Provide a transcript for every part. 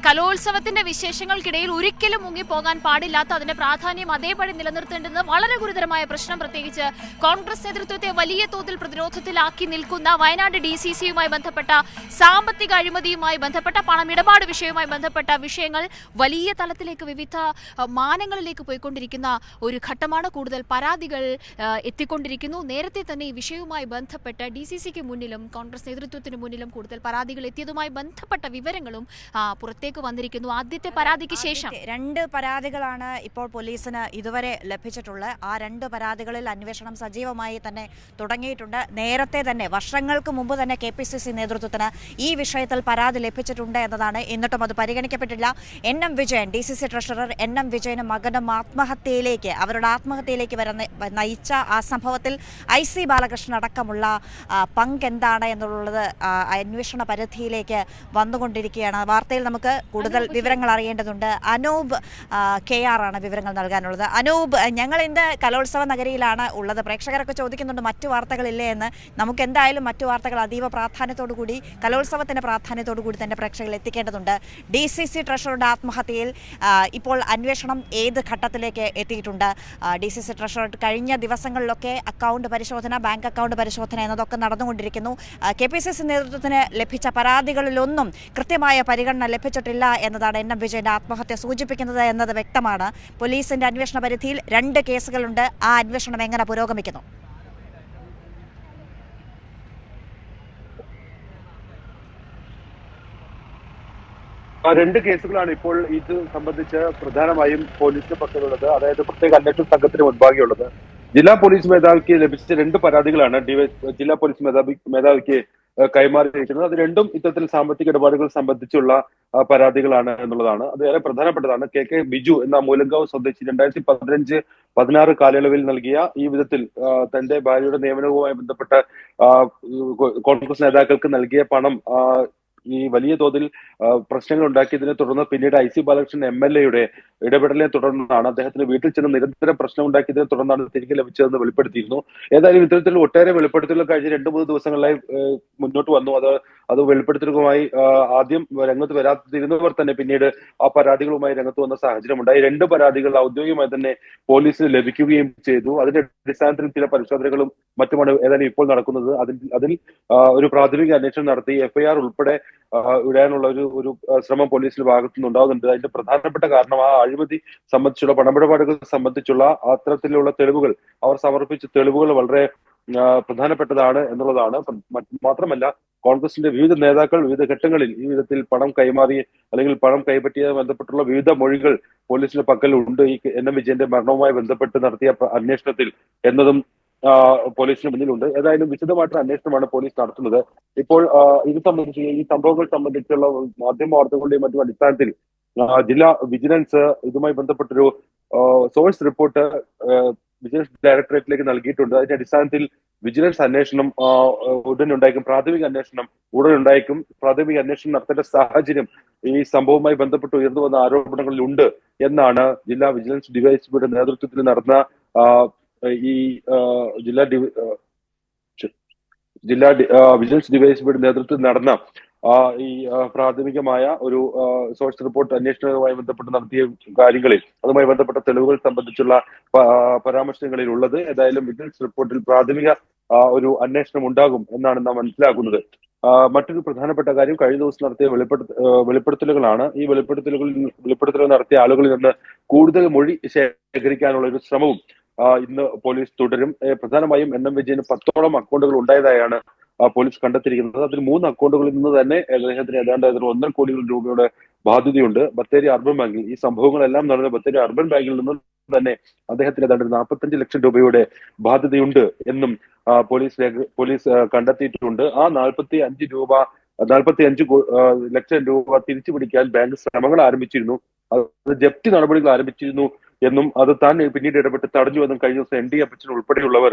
കലോത്സവത്തിന്റെ വിശേഷങ്ങൾക്കിടയിൽ ഒരിക്കലും മുങ്ങിപ്പോകാൻ പാടില്ലാത്ത അതിന്റെ പ്രാധാന്യം അതേപടി നിലനിർത്തേണ്ടുന്നത് വളരെ ഗുരുതരമായ പ്രശ്നം. പ്രത്യേകിച്ച് കോൺഗ്രസ് നേതൃത്വത്തെ വലിയ തോതിൽ പ്രതിരോധത്തിലാക്കി നിൽക്കുന്ന വയനാട് DCCയുമായി ബന്ധപ്പെട്ട സാമ്പത്തിക അഴിമതിയുമായി ബന്ധപ്പെട്ട പണമിടപാട് വിഷയവുമായി ബന്ധപ്പെട്ട വിഷയങ്ങൾ വലിയ തലത്തിലേക്ക് വിവിധ മാനങ്ങളിലേക്ക് പോയിക്കൊണ്ടിരിക്കുന്ന ഒരു ഘട്ടമാണ്. കൂടുതൽ പരാതികൾ എത്തിക്കൊണ്ടിരിക്കുന്നു. നേരത്തെ തന്നെ ഈ വിഷയവുമായി ബന്ധപ്പെട്ട DCCക്ക് മുന്നിലും കോൺഗ്രസ് നേതൃത്വത്തിന് മുന്നിലും കൂടുതൽ പരാതികൾ എത്തിയതുമായി ബന്ധപ്പെട്ട വിവരങ്ങളും പുറത്തേക്ക് വന്നിരിക്കുന്നു. ആദ്യത്തെ പരാതിക്ക് ശേഷം 2 പരാതികളാണ് ഇപ്പോൾ പോലീസിന് ഇതുവരെ ലഭിച്ചിട്ടുള്ളത്. ആ 2 പരാതികളിൽ അന്വേഷണം സജീവമായി തന്നെ തുടങ്ങിയിട്ടുണ്ട്. നേരത്തെ തന്നെ വർഷങ്ങൾക്ക് മുമ്പ് തന്നെ KPCC നേതൃത്വത്തിന് ഈ വിഷയത്തിൽ പരാതി ലഭിച്ചിട്ടുണ്ട് എന്നതാണ്. എന്നിട്ടും അത് പരിഗണിക്കപ്പെട്ടില്ല. NM Vijayan DCC treasurer NM വിജയനും മകനും അവരുടെ ആത്മഹത്യയിലേക്ക് വരെ നയിച്ച ആ സംഭവത്തിൽ IC ബാലകൃഷ്ണൻ അടക്കമുള്ള പങ്ക് എന്താണ് എന്നുള്ളത് അന്വേഷണ പരിധിയിലേക്ക് വന്നുകൊണ്ടിരിക്കുകയാണ്. വാർത്തയിൽ നമുക്ക് കൂടുതൽ വിവരങ്ങൾ അറിയേണ്ടതുണ്ട്. അനൂപ് KR ആണ് വിവരങ്ങൾ നൽകാനുള്ളത്. അനൂപ്, ഞങ്ങൾ ഇന്ന് കലോത്സവ നഗരിയിലാണ് ഉള്ളത്. പ്രേക്ഷകരൊക്കെ ചോദിക്കുന്നുണ്ട് മറ്റു വാർത്തകളില്ലേ എന്ന്. നമുക്ക് എന്തായാലും മറ്റു വാർത്തകൾ അതീവ പ്രാധാന്യത്തോടു കൂടി, കലോത്സവത്തിന്റെ പ്രാധാന്യത്തോടു കൂടി തന്നെ പ്രേക്ഷകരിൽ എത്തിക്കേണ്ടതുണ്ട്. DCC ട്രഷറുടെ ആത്മഹത്യയിൽ ഇപ്പോൾ അന്വേഷണം ഏത് ഘട്ടത്തിലേക്ക് എത്തിയിട്ടുണ്ട്? DCC ട്രഷറർ കഴിഞ്ഞ ദിവസങ്ങളിലൊക്കെ അക്കൗണ്ട് പരിശോധന, ബാങ്ക് അക്കൗണ്ട് പരിശോധന എന്നതൊക്കെ നടന്നുകൊണ്ടിരിക്കുന്നു. KPCC നേതൃത്വത്തിന് ലഭിച്ച പരാതികളിലൊന്നും കൃത്യമായ പരിഗണന ലഭിച്ചിട്ടില്ല എന്നതാണ് NM വിജയന്റെ ആത്മഹത്യ സൂചിപ്പിക്കുന്നത് എന്നത് വ്യക്തമാണ്. പോലീസിന്റെ അന്വേഷണ പരിധിയിൽ 2 കേസുകളുണ്ട്. ആ അന്വേഷണം എങ്ങനെ പുരോഗമിക്കുന്നു? രണ്ട് കേസുകളാണ് ഇപ്പോൾ ഇത് സംബന്ധിച്ച് പ്രധാനമായും പോലീസിന്റെ പക്കലുള്ളത്. അതായത് പ്രത്യേക അന്വേഷണ സംഘത്തിന് മുൻപാകെയുള്ളത്. ജില്ലാ പോലീസ് മേധാവിക്ക് ലഭിച്ച 2 പരാതികളാണ് ജില്ലാ പോലീസ് മേധാവിക്ക് കൈമാറിയിരിക്കുന്നത്. അത് രണ്ടും ഇത്തരത്തിൽ സാമ്പത്തിക ഇടപാടുകൾ സംബന്ധിച്ചുള്ള പരാതികളാണ് എന്നുള്ളതാണ്. അത് ഏറെ പ്രധാനപ്പെട്ടതാണ്. KK ബിജു എന്ന മൂലങ്കാവ് സ്വദേശി 2015-16 കാലയളവിൽ നൽകിയ ഈ വിധത്തിൽ തന്റെ ഭാര്യയുടെ നിയമനവുമായി ബന്ധപ്പെട്ട കോൺഗ്രസ് നേതാക്കൾക്ക് നൽകിയ പണം ഈ വലിയ തോതിൽ പ്രശ്നങ്ങൾ ഉണ്ടാക്കിയതിനെ തുടർന്ന് പിന്നീട് IC ബാലകൃഷ്ണൻ MLA-യുടെ ഇടപെടലിനെ തുടർന്നാണ്, അദ്ദേഹത്തിന് വീട്ടിൽ ചെന്ന് നിരന്തരം പ്രശ്നം ഉണ്ടാക്കിയതിനെ തുടർന്നാണ് തിരികെ ലഭിച്ചതെന്ന് വെളിപ്പെടുത്തിയിരുന്നു. ഏതായാലും ഇത്തരത്തിൽ ഒട്ടേറെ വെളിപ്പെടുത്തലുകൾ കഴിഞ്ഞ 2-3 ദിവസങ്ങളിലായി മുന്നോട്ട് വന്നു. അത് വെളിപ്പെടുത്തലുമായി ആദ്യം രംഗത്ത് വരാതിരുന്നവർ തന്നെ പിന്നീട് ആ പരാതികളുമായി രംഗത്ത് വന്ന സാഹചര്യം ഉണ്ടായി. 2 പരാതികൾ ഔദ്യോഗികമായി തന്നെ പോലീസിന് ലഭിക്കുകയും ചെയ്തു. അതിന്റെ അടിസ്ഥാനത്തിൽ ചില പരിശോധനകളും മറ്റുമാണ് ഏതായാലും ഇപ്പോൾ നടക്കുന്നത്. അതിൽ ഒരു പ്രാഥമിക അന്വേഷണം നടത്തി FIR ഉൾപ്പെടെ ഇടാനുള്ള ഒരു ശ്രമം പോലീസിന്റെ ഭാഗത്തു നിന്നുണ്ടാകുന്നുണ്ട്. അതിന്റെ പ്രധാനപ്പെട്ട കാരണം ആ അഴിമതി സംബന്ധിച്ചുള്ള പണമിടപാടുകൾ സംബന്ധിച്ചുള്ള അത്തരത്തിലുള്ള തെളിവുകൾ, അവർ സമർപ്പിച്ച തെളിവുകൾ വളരെ പ്രധാനപ്പെട്ടതാണ് എന്നുള്ളതാണ്. മാത്രമല്ല, കോൺഗ്രസിന്റെ വിവിധ നേതാക്കൾ വിവിധ ഘട്ടങ്ങളിൽ ഈ വിധത്തിൽ പണം കൈമാറി അല്ലെങ്കിൽ പണം കൈപ്പറ്റിയതുമായി ബന്ധപ്പെട്ടുള്ള വിവിധ മൊഴികൾ പോലീസിന്റെ പക്കലുണ്ട്. ഈ NM വിജയന്റെ മരണവുമായി ബന്ധപ്പെട്ട് നടത്തിയ അന്വേഷണത്തിൽ എന്നതും പോലീസിന് മുന്നിലുണ്ട്. ഏതായാലും വിശദമായിട്ടുള്ള അന്വേഷണമാണ് പോലീസ് നടത്തുന്നത്. ഇപ്പോൾ ഇത് സംബന്ധിച്ച്, ഈ സംഭവങ്ങൾ സംബന്ധിച്ചുള്ള മാധ്യമ വാർത്തകളുടെയും മറ്റും അടിസ്ഥാനത്തിൽ ജില്ലാ വിജിലൻസ് ഇതുമായി ബന്ധപ്പെട്ടൊരു സോഴ്സ് റിപ്പോർട്ട് വിജിലൻസ് ഡയറക്ടറേറ്റിലേക്ക് നൽകിയിട്ടുണ്ട്. അതിന്റെ അടിസ്ഥാനത്തിൽ വിജിലൻസ് അന്വേഷണം ഉടനുണ്ടായിരിക്കും. പ്രാഥമിക അന്വേഷണം ഉടനുണ്ടായിരിക്കും. പ്രാഥമിക അന്വേഷണം നടത്തേണ്ട സാഹചര്യം ഈ സംഭവവുമായി ബന്ധപ്പെട്ട് ഉയർന്നു വന്ന ആരോപണങ്ങളിൽ ഉണ്ട് എന്നാണ് ജില്ലാ വിജിലൻസ് ഡിവൈഎസ്പിയുടെ നേതൃത്വത്തിൽ നടന്ന ഈ ജില്ലാ വിജിലൻസ് ഡിവൈഎസ്പിയുടെ നേതൃത്വത്തിൽ നടന്ന ഈ പ്രാഥമികമായ ഒരു സോഴ്സ് റിപ്പോർട്ട് അന്വേഷണവുമായി ബന്ധപ്പെട്ട് നടത്തിയ കാര്യങ്ങളിൽ, അതുമായി ബന്ധപ്പെട്ട തെളിവുകൾ സംബന്ധിച്ചുള്ള പരാമർശങ്ങളിൽ ഉള്ളത്. ഏതായാലും വിജിലൻസ് റിപ്പോർട്ടിൽ പ്രാഥമിക ഒരു അന്വേഷണം ഉണ്ടാകും എന്നാണ് നാം മനസ്സിലാക്കുന്നത്. മറ്റൊരു പ്രധാനപ്പെട്ട കാര്യം, കഴിഞ്ഞ ദിവസം നടത്തിയ വെളിപ്പെടുത്തലുകളാണ്. ഈ വെളിപ്പെടുത്തലുകൾ നടത്തിയ ആളുകളിൽ നിന്ന് കൂടുതൽ മൊഴി ശേഖരിക്കാനുള്ള ഒരു ശ്രമവും ഇന്ന് പോലീസ് തുടരും. പ്രധാനമായും NM വിജയന് 10ഓളം അക്കൗണ്ടുകൾ ഉണ്ടായതായാണ് പോലീസ് കണ്ടെത്തിയിരിക്കുന്നത്. അതിൽ 3 അക്കൗണ്ടുകളിൽ നിന്ന് തന്നെ അദ്ദേഹത്തിന് ഏതാണ്ട് 1.5 കോടി രൂപയുടെ ബാധ്യതയുണ്ട് ബത്തേരി അർബൻ ബാങ്കിൽ. ഈ സംഭവങ്ങളെല്ലാം നടന്ന ബത്തേരി അർബൻ ബാങ്കിൽ നിന്ന് തന്നെ അദ്ദേഹത്തിന് ഏതാണ്ട് 45 ലക്ഷം രൂപയുടെ ബാധ്യതയുണ്ട് എന്നും പോലീസ് കണ്ടെത്തിയിട്ടുണ്ട്. ആ 45 ലക്ഷം രൂപ തിരിച്ചു പിടിക്കാൻ ബാങ്ക് ശ്രമങ്ങൾ ആരംഭിച്ചിരുന്നു. അത് ജപ്തി നടപടികൾ ആരംഭിച്ചിരുന്നു എന്നും അത് താൻ പിന്നീട് ഇടപെട്ട് തടഞ്ഞു എന്നും കഴിഞ്ഞ ദിവസം ND അപ്പച്ചൻ ഉൾപ്പെടെയുള്ളവർ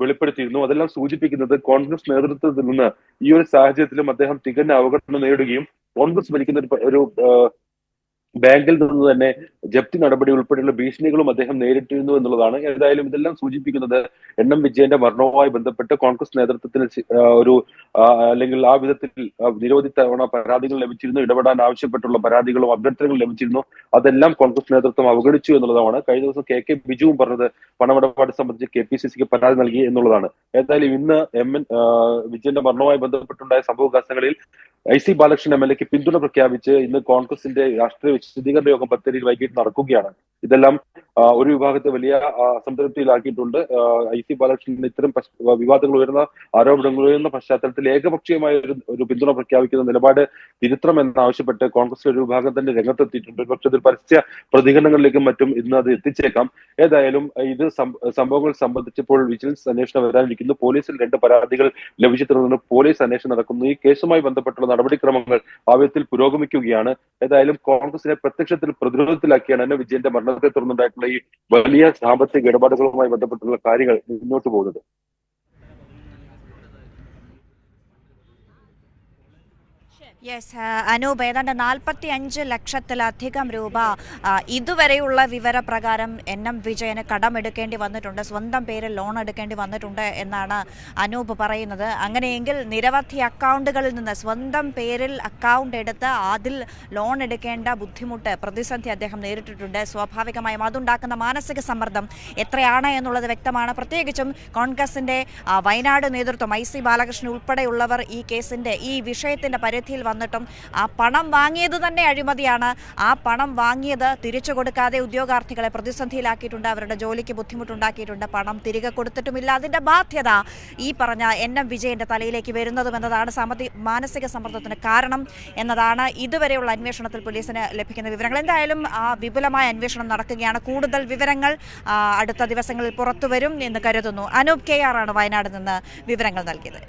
വെളിപ്പെടുത്തിയിരുന്നു. അതെല്ലാം സൂചിപ്പിക്കുന്നത് കോൺഗ്രസ് നേതൃത്വത്തിൽ നിന്ന് ഈ ഒരു സാഹചര്യത്തിലും അദ്ദേഹം തികഞ്ഞ അവഗണന നേടുകയും കോൺഗ്രസ് ഭരിക്കുന്ന ഒരു ബാങ്കിൽ നിന്ന് തന്നെ ജപ്തി നടപടി ഉൾപ്പെടെയുള്ള ഭീഷണികളും അദ്ദേഹം നേരിട്ടിരുന്നു എന്നുള്ളതാണ്. ഏതായാലും ഇതെല്ലാം സൂചിപ്പിക്കുന്നത് എൻ.എം. വിജയന്റെ മരണവുമായി ബന്ധപ്പെട്ട് കോൺഗ്രസ് നേതൃത്വത്തിന് ഒരു അല്ലെങ്കിൽ ആ വിധത്തിൽ നിരവധി തവണ പരാതികൾ ലഭിച്ചിരുന്നു, ഇടപെടാൻ ആവശ്യപ്പെട്ടുള്ള പരാതികളും അഭ്യർത്ഥനകളും ലഭിച്ചിരുന്നു. അതെല്ലാം കോൺഗ്രസ് നേതൃത്വം അവഗണിച്ചു എന്നുള്ളതാണ്. കഴിഞ്ഞ ദിവസം കെ ബിജുവും പറഞ്ഞത് പണമിടപാട് സംബന്ധിച്ച് KPCCക്ക് പരാതി നൽകി എന്നുള്ളതാണ്. ഏതായാലും ഇന്ന് വിജയന്റെ മരണവുമായി ബന്ധപ്പെട്ടുണ്ടായ സംഭവവികാസങ്ങളിൽ IC ബാലകൃഷ്ണൻ MLA പിന്തുണ പ്രഖ്യാപിച്ച് ഇന്ന് കോൺഗ്രസിന്റെ രാഷ്ട്രീയ വിശദീകരണ യോഗം ബത്തേരിയിൽ വൈകിട്ട് നടക്കുകയാണ്. ഇതെല്ലാം ഒരു വിഭാഗത്തെ വലിയ അസംതൃപ്തിയിലാക്കിയിട്ടുണ്ട്. IC ബാലകൃഷ്ണൻ ഇത്തരം വിവാദങ്ങൾ ഉയർന്ന ആരോപണങ്ങൾ ഉയർന്ന പശ്ചാത്തലത്തിൽ ഏകപക്ഷീയമായ ഒരു പിന്തുണ പ്രഖ്യാപിക്കുന്ന നിലപാട് തിരുത്തണമെന്നാവശ്യപ്പെട്ട് കോൺഗ്രസിലെ ഒരു വിഭാഗം തന്നെ രംഗത്തെത്തിയിട്ടുണ്ട്. പക്ഷേ ഇതിൽ പരസ്യ പ്രതികരണങ്ങളിലേക്കും മറ്റും ഇന്ന് അത് എത്തിച്ചേക്കാം. ഏതായാലും ഇത് സംഭവങ്ങൾ സംബന്ധിച്ചപ്പോൾ വിജിലൻസ് അന്വേഷണം വരാനിരിക്കുന്നു. പോലീസിൽ 2 പരാതികൾ ലഭിച്ചിട്ടുണ്ടെന്ന് പോലീസ് അന്വേഷണം നടക്കുന്നു. ഈ കേസുമായി ബന്ധപ്പെട്ടുള്ള നടപടിക്രമങ്ങൾ ആവശ്യത്തിൽ പുരോഗമിക്കുകയാണ്. ഏതായാലും കോൺഗ്രസിനെ പ്രത്യക്ഷത്തിൽ പ്രതിരോധത്തിലാക്കിയാണ് എൻ. വിജയന്റെ മരണത്തെ തുടർന്നുണ്ടായിട്ടുള്ള ഈ വലിയ സാമ്പത്തിക ഇടപാടുകളുമായി ബന്ധപ്പെട്ടുള്ള കാര്യങ്ങൾ മുന്നോട്ട് പോകുന്നത്. യെസ് അനൂപ്, ഏതാണ്ട് 45 ലക്ഷത്തിലധികം രൂപ ഇതുവരെയുള്ള വിവരപ്രകാരം എൻ.എം. വിജയന് കടമെടുക്കേണ്ടി വന്നിട്ടുണ്ട്, സ്വന്തം പേരിൽ ലോൺ എടുക്കേണ്ടി വന്നിട്ടുണ്ട് എന്നാണ് അനൂപ് പറയുന്നത്. അങ്ങനെയെങ്കിൽ നിരവധി അക്കൗണ്ടുകളിൽ നിന്ന് സ്വന്തം പേരിൽ അക്കൗണ്ട് എടുത്ത് അതിൽ ലോൺ എടുക്കേണ്ട ബുദ്ധിമുട്ട്, പ്രതിസന്ധി അദ്ദേഹം നേരിട്ടിട്ടുണ്ട്. സ്വാഭാവികമായും അതുണ്ടാക്കുന്ന മാനസിക സമ്മർദ്ദം എത്രയാണ് എന്നുള്ളത് വ്യക്തമാണ്. പ്രത്യേകിച്ചും കോൺഗ്രസിന്റെ വയനാട് നേതൃത്വം IC ബാലകൃഷ്ണൻ ഉൾപ്പെടെയുള്ളവർ ഈ കേസിന്റെ ഈ വിഷയത്തിന്റെ പരിധിയിൽ വന്നിട്ടും ആ പണം വാങ്ങിയത് തന്നെ അഴിമതിയാണ്. ആ പണം വാങ്ങിയത് തിരിച്ചു കൊടുക്കാതെ ഉദ്യോഗാർത്ഥികളെ പ്രതിസന്ധിയിലാക്കിയിട്ടുണ്ട്, അവരുടെ ജോലിക്ക് ബുദ്ധിമുട്ടുണ്ടാക്കിയിട്ടുണ്ട്. പണം തിരികെ കൊടുത്തിട്ടുമില്ല. അതിന്റെ ബാധ്യത ഈ പറഞ്ഞ എൻ.എം. വിജയന്റെ തലയിലേക്ക് വരുന്നതും എന്നതാണ് മാനസിക സമ്മർദ്ദത്തിന് കാരണം എന്നതാണ് ഇതുവരെയുള്ള അന്വേഷണത്തിൽ പോലീസിന് ലഭിക്കുന്ന വിവരങ്ങൾ. എന്തായാലും വിപുലമായ അന്വേഷണം നടക്കുകയാണ്. കൂടുതൽ വിവരങ്ങൾ അടുത്ത ദിവസങ്ങളിൽ പുറത്തുവരും എന്ന് കരുതുന്നു. അനൂപ് KR ആണ് വയനാട് നിന്ന് വിവരങ്ങൾ നൽകിയത്.